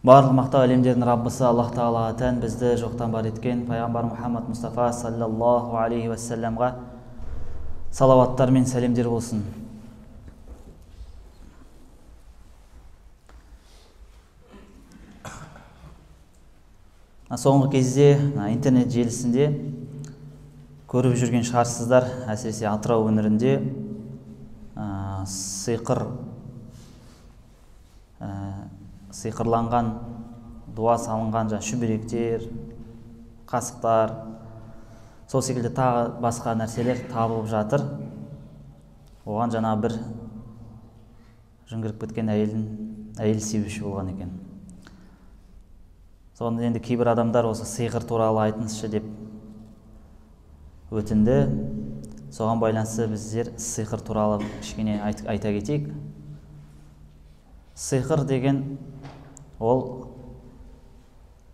Барлық мақтау әлемдердің Раббысы Аллах Тағалаға тән, бізді жоқтан бар еткен пайғамбар Мұхаммад Мұстафа саллаллаху алейхи уассаламға салауаттар мен сәлемдер болсын. Соңғы кезде интернет желісінде көріп жүрген шығарсыздар, әсіресе Атырау өңірінде сиқырланған, дуа салынған шүберектер, қасықтар, сол секілді тағы басқа нәрселер табылып жатыр. Оған жаңа бір жыңғырып кеткен әйел себепші болған екен. Соны енді кейбір адамдар осы сиқыр туралы айтыңызшы деп өтінді. Соған байланысты біздер сиқыр туралы кішкене айта кетейік. Сиқыр деген ол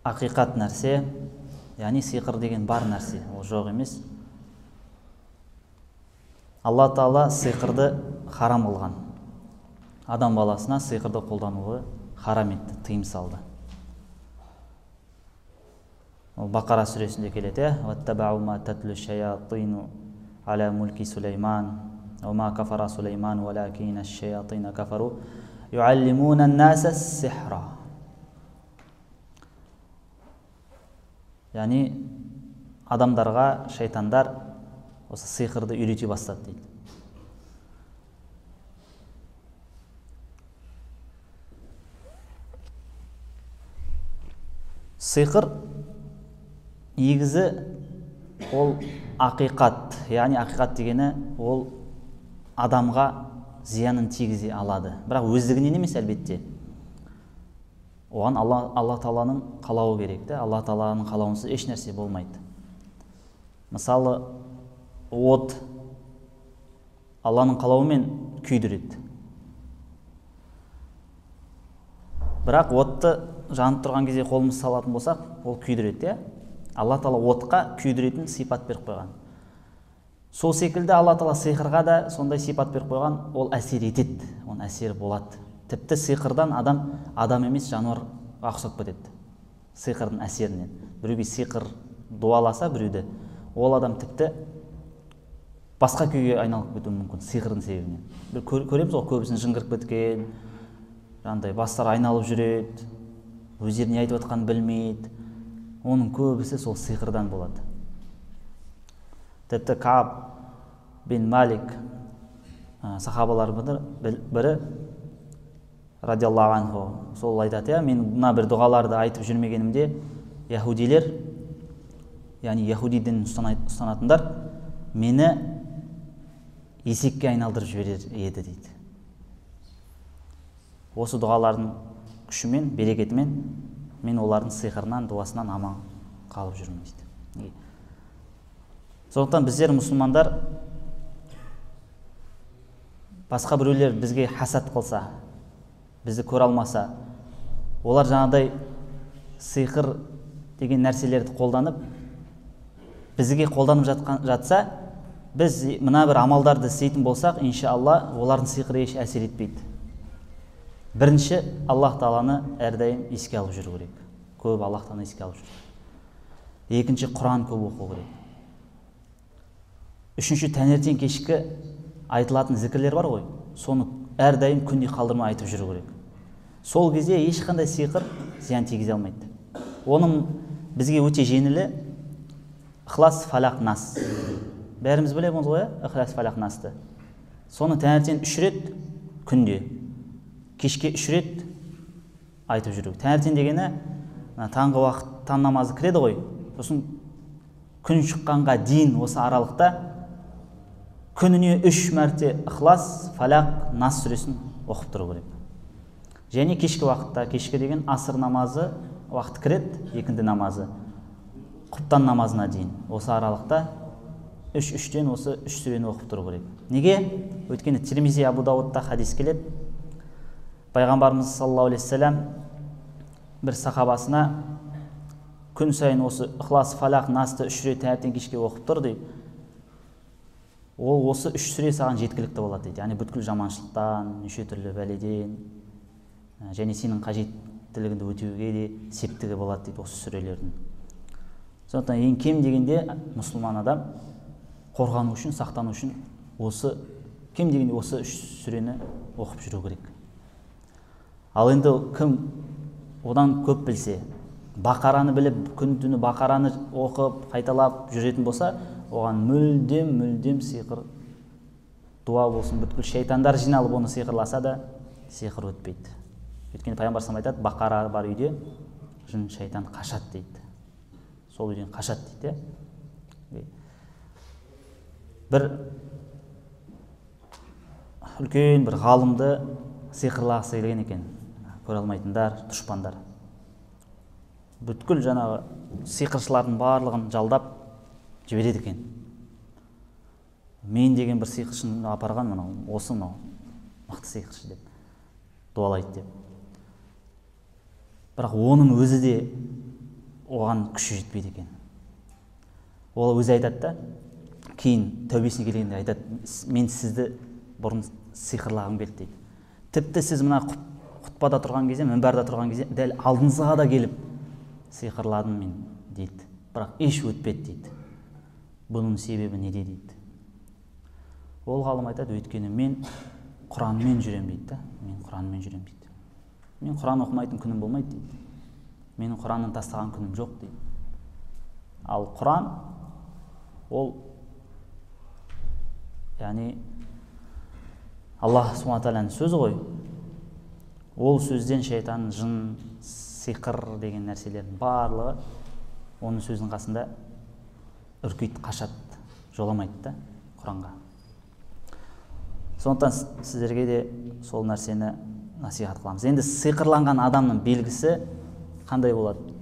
ақиқат нәрсе, яғни сиқыр деген бар нәрсе, ол жоқ емес. Алла Тағала сиқырды харам қылған. Адам баласына сиқырды қолдануы харам етті, тыйым салды. Ол Бақара сүресінде келеді. «Ваттабау ма татлу шаятину аля мульки Сулейман, ва кафара Сулейман, валакина шаятина кафару, юаллимуна наса сихра». Яғни адамдарға шайтандар осы сиқырды үйрете бастады дейді. Сиқыр негізі ол ақиқат, яғни ақиқат дегені ол адамға зиянын тигізе алады. Бірақ өздігінен емес әлбетте. Оған Алла Тағаланың қалауы керек. Алла Тағаланың қалауынсыз еш нәрсе болмайды. Мысалы, от Алланың қалауымен күйдіреді. Бірақ отты жанып тұрған кезде қолымыз салатын болсақ, ол күйдіреді. Алла Тағала отқа күйдіретін сипат беріп қойған. Сол секілді Алла Тағала сиқырға да сондай сипат беріп қойған, ол әсер етеді, оның әсері болады. Тіпті сиқырдан адам емес жануарға ұқсап кетеді. Сиқырдың әсерінен. Біреуге сиқыр дуаласа біреуді, ол адам тіпті басқа күйге айналып кетуі мүмкін сиқырдың себебінен. Көреміз ғой, көбісін жыңғырып кеткен, жаңағыдай бастары айналып жүреді, өздері не айтып жатқанын білмейді. Оның көбісі сол сиқырдан болады. Тіпті Кааб бин Малик сахабалардың бірі радиаллаху анху сол айтады, мен мына бір дұғаларды айтып жүрмегенімде яһудилер, яғни яһуди дінін ұстанатындар мені есекке айналдырып жіберер еді дейді. Осы дұғалардың күшімен, берекетімен мен олардың сиқырынан, дуасынан аман қалып жүрмін дейді. Сондықтан біздер мұсылмандар басқа біреулер бізге хасад қылса, бізді көре алмаса, олар жаңағыдай сиқыр деген нәрселерді қолданып, бізге қолданып жатса, біз мына бір амалдарды істейтін болсақ, иншалла, олардың сиқыры еш әсер етпейді. Бірінші, Аллах Тағаланы әрдайым еске алып жүру керек. Көп Аллах Тағаланы еске алып жүру. Екінші, Құран көп оқу керек. Үшінші, таңертең кешкі айтылатын зікірлер бар ғой, соны әрдайым күнде қалдырмай айтып жүру керек. Сол кезде ешқандай сиқыр зиян тигізе алмайды. Оның бізге өте жеңілі Ихлас, Фалақ, Нас. Бәріміз білеміз ғой, Ихлас, Фалақ, Насты. Соны таңертең 3 рет күнде, кешке 3 рет айтып жүру. Таңертең дегені таңғы уақыт, таң намазы кіреді ғой. Сосын күн шыққанға дейін осы аралықта күніне 3 мәрте Ихлас, Фалақ, Нас сүресін оқып тұру керек. Және кешкі уақытта, кешкі деген асыр намазы уақыт кіреді, екінді намазы, құптан намазына дейін. Осы аралықта 3-3-тен осы 3 сүрені оқып тұру керек. Неге? Өйткені Тирмизи, Абу Дауудта хадис келеді. Пайғамбарымыз саллаллаху алейхи вассалам бір сахабасына күн сайын осы Ихлас, Фалақ, Насты 3 рет таңертең кешке оқып тұр дейді. Ол осы 3 сүре саған жеткілікті болады дейді. Яғни бүткіл жаманшылықтан, неше түрлі бәледен, және сенің қажет міндеттілігінде өтеуге де септігі болады дейді осы сүрелердің. Сондықтан ең кем дегенде мұсылман адам қорғану үшін, сақтану үшін осы кем дегенде осы 3 сүрені оқып жүру керек. Ал енді кім одан көп білсе, Бақараны біліп, күн-түні Бақараны оқып, қайталап жүретін болса, оған мүлдем сиқыр, дуа болсын, бүткіл шайтандар жиналып оны сиқырласа да, сиқыр өтпейді. Өйткені пайғамбар саллаллаху алейхи вассалам Бақара бар үйде жын шайтан қашады дейді. Сол үйден қашады дейді. Бір үлкен бір ғалымды сиқырлағысы келген екен. Көре алмайтындар, дұшпандар. Бүткіл жаңағы сиқыршылардың барлығын жалдап жібереді екен. Мен деген бір сиқыршыны апарған, осы мықты сиқыршы деп дуалайды деп. Бірақ оның өзі де оған күші жетпейді екен. Ол өзі айтады да, кейін тәубесіне келгенде айтады, мен сізді бұрын сиқырлағым келді дейді. Тіпті сіз мына құтпада тұрған кезде, мінбарда тұрған кезде, дәл алдыңызға да келіп сиқырладым мен дейді. Бірақ еш өтпеді дейді. Бұның себебі неде дейді. Ол ғалым айтады, өйткені мен Құранмен жүрем дейді. Мен Құранмен жүрем дейді. Мен Құран оқымайтын күнім болмайды дейді. Менің Құраннан тастаған күнім жоқ дейді. Ал Құран ол яғни Аллах субхана тағаланың сөзі ғой. Ол сөзден шайтан, жын, сиқыр деген нәрселердің барлығы оның сөздің қасында үркейді, қашады, жоламайды да Құранға. Сондықтан сіздерге де сол нәрсені насихат қыламыз. Енді сиқырланған адамның белгісі қандай болады?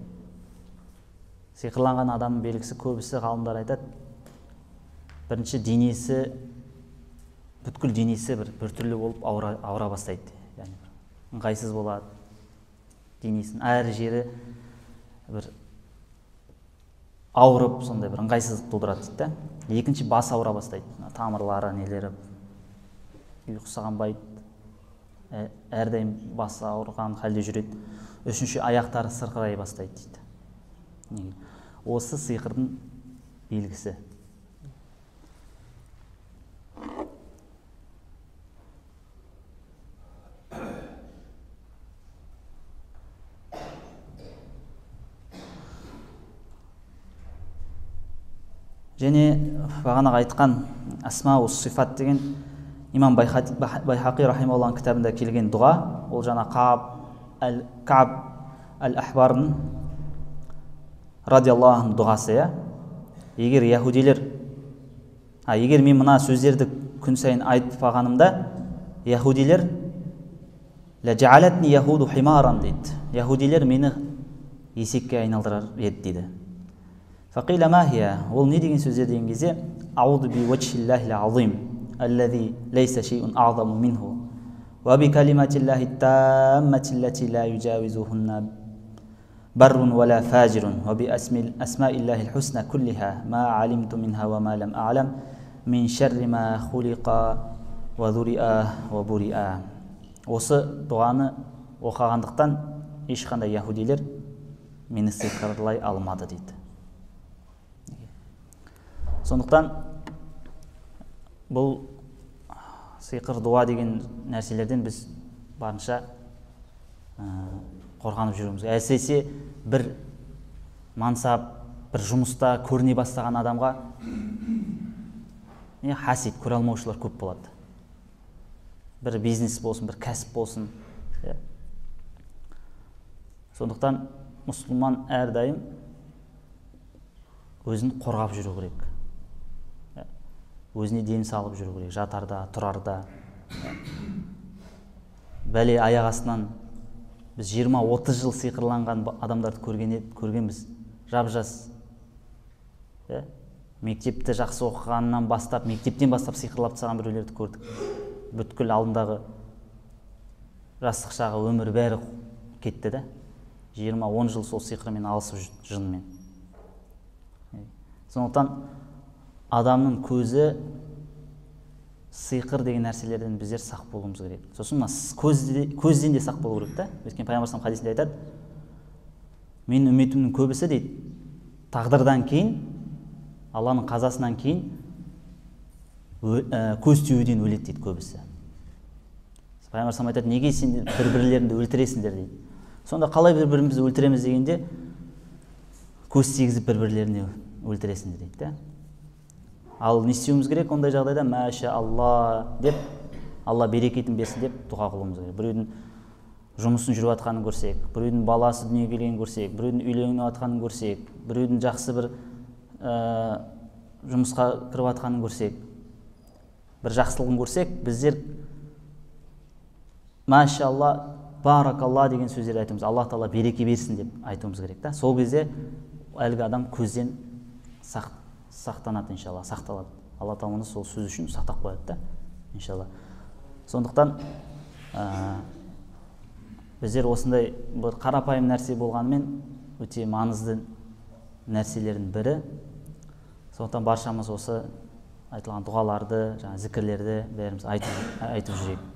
Сиқырланған адамның белгісі көбісі ғалымдар айтады. Бірінші денесі, бүткіл денесі бір түрлі болып ауыра бастайды. Яғни ыңғайсыз болады. Денесінің әр жері бір ауырып, сондай бір ыңғайсыздық тудырады дейді. Екінші бас ауыра бастайды. Тамырлары, нелері ұйқысы қанбайды. Әрдайым басы ауырған халде жүреді. Үшінші аяқтары сырқырай бастайды дейді. Осы сиқырдың белгісі. Және бағанағы айтқан асмау сифат деген имам Байхақи рахималлахның кітабында келген дұға, ол жаңа Кааб әл-Ахбардың радиаллаху анху дұғасы. Егер егер мен мына сөздерді күн сайын айтпағанымда, яһудилер ләжәаләтни яһуду химаран дейді. Яһудилер мені есекке айналдырар еді дейді. Фақила ма хия, ол не деген сөздер деген кезде, аузу би ваджхиллахил азим аллази лейса шейун аъзаму минху ва би калиматиллахи таммати аллати ла южавизухунна баррун ва ла фажирун ва би асмаиллахил хусна куллиха ма алимту минха ва ма лам а'лам мин шарри ма хулиқа ва зуриа ва буриа. Осы дұғаны оқығандықтан ешқандай яһудилер мені сиқырлай алмады дейді. Сондықтан бұл сиқыр, дуа деген нәрселерден біз барынша қорғанып жүруіміз. Әсіресе бір мансап, бір жұмыста көріне бастаған адамға хасид, көре алмаушылар көп болады. Бір бизнес болсын, бір кәсіп болсын. Сондықтан мұсылман әрдайым өзін қорғап жүру керек. Өзіне дем салып жүру керек, жатарда, тұрарда. Бәле аяқ астынан біз 20-30 жыл сиқырланған адамдарды көргенбіз. Жап-жас. Мектепті жақсы оқығаннан бастап, мектептен бастап сиқырлап тастаған біреулерді көрдік. Бүткіл алдындағы жастық шағы, өмір бәрі кетті да. 20-10 жыл сол сиқырмен алысып жынмен. Сондықтан адамның көзі сиқыр деген нәрселерден біздер сақ болуымыз керек. Сосын мына көзден де сақ болу керек та. Өйткені пайғамбар саллаллаху алейхи хадисінде айтады, менің үмметімнің көбісі дейді, тағдырдан кейін, Алланың қазасынан кейін көз тиюден өледі дейді көбісі. Пайғамбар саллаллаху алейхи айтады, неге сен бір-бірлеріңді өлтіресіңдер дейді. Сонда қалай бір-бірімізді өлтіреміз дегенде, көз тигізіп бір-бірлеріне өлтіресіңдер дейді да. Ал не істеуіміз керек ондай жағдайда? Мәшә Алла деп, Алла берекетін берсін деп дұға қылуымыз керек. Біреудің жұмысын жүріп жатқанын көрсек, біреудің баласы дүниеге келгенін көрсек, біреудің үйленіп жатқанын көрсек, біреудің жақсы бір жұмысқа кіріп жатқанын көрсек, бір жақсылығын көрсек, біздер мәшә Алла, баракалла деген сөздер айтуымыз, Алла Тағала береке берсін деп айтуымыз керек та. Сол кезде әлгі адам көзден сақтанады, иншалла, сақталады. Алла Тағала сол сөз үшін сақтап қояды да, иншалла. Сондықтан біздер осындай бір қарапайым нәрсе болғанымен өте маңызды нәрселердің бірі. Сондықтан баршамыз осы айтылған дұғаларды, зікірлерді бәріміз айтып жүрейік.